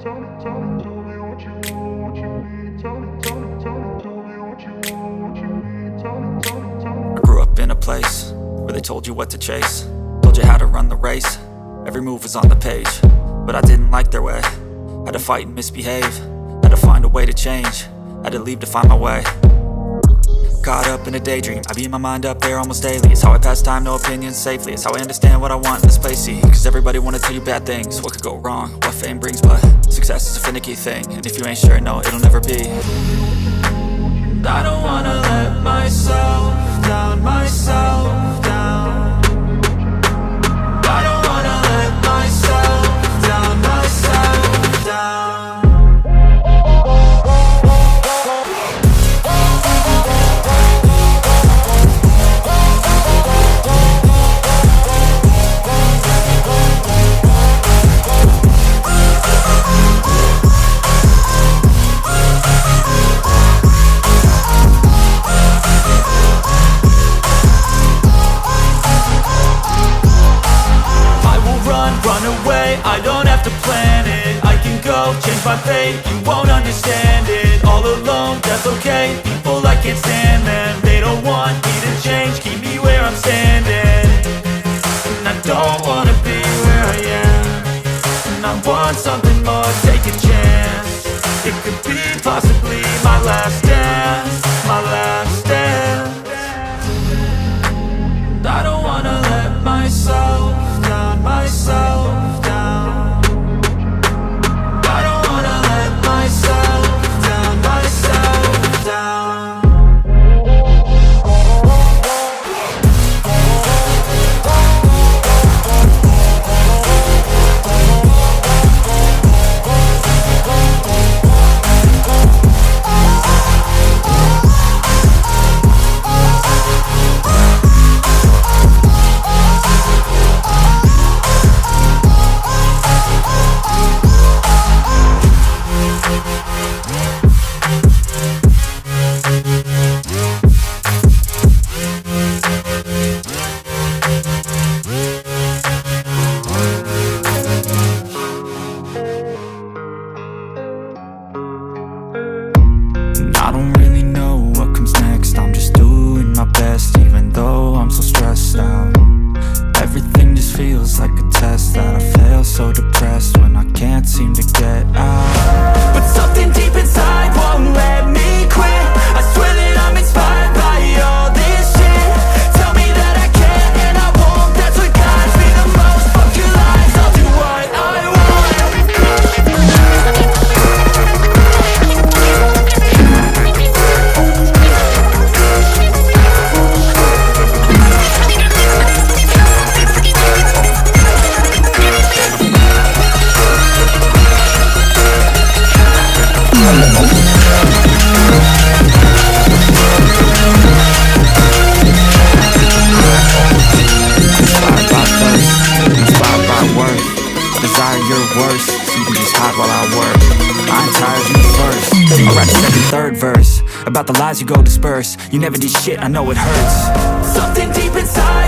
I grew up in a place where they told you what to chase, told you how to run the race. Every move was on the page, but I didn't like their way. Had to fight and misbehave, had to find a way to change, had to leave to find my way. Caught up in a daydream, I beat my mind up there almost daily. It's how I pass time, no opinions safely. It's how I understand what I want in this place, see. Cause everybody wanna tell you bad things, what could go wrong, what fame brings. But success is a finicky thing, and if you ain't sure, no, it'll never be. I don't wanna let myself down, myself down. I don't wanna let myself down, myself down. Run away, I don't have to plan it. I can go, change my fate, you won't understand it. All alone, that's okay, people I can't stand them. They don't want me to change, keep me where I'm standing. And I don't wanna be where I am, and I want something more, take a chance. It could be possibly my last dance, my last dance. And I don't wanna let myself down, myself down. I don't wanna let myself down, myself down. I don't really know what comes next, I'm just doing my best, even though I'm so stressed out. Everything just feels like a test that I fail, so depressed when I can't seem to get out. But something deep inside won't let me quit. I swear that I'm inspired by all this shit. Tell me that I can and I won't, that's what guides me the most. Fuck your lies, I'll do what I want. Third verse about the lies you go disperse. You never did shit, I know it hurts. Something deep inside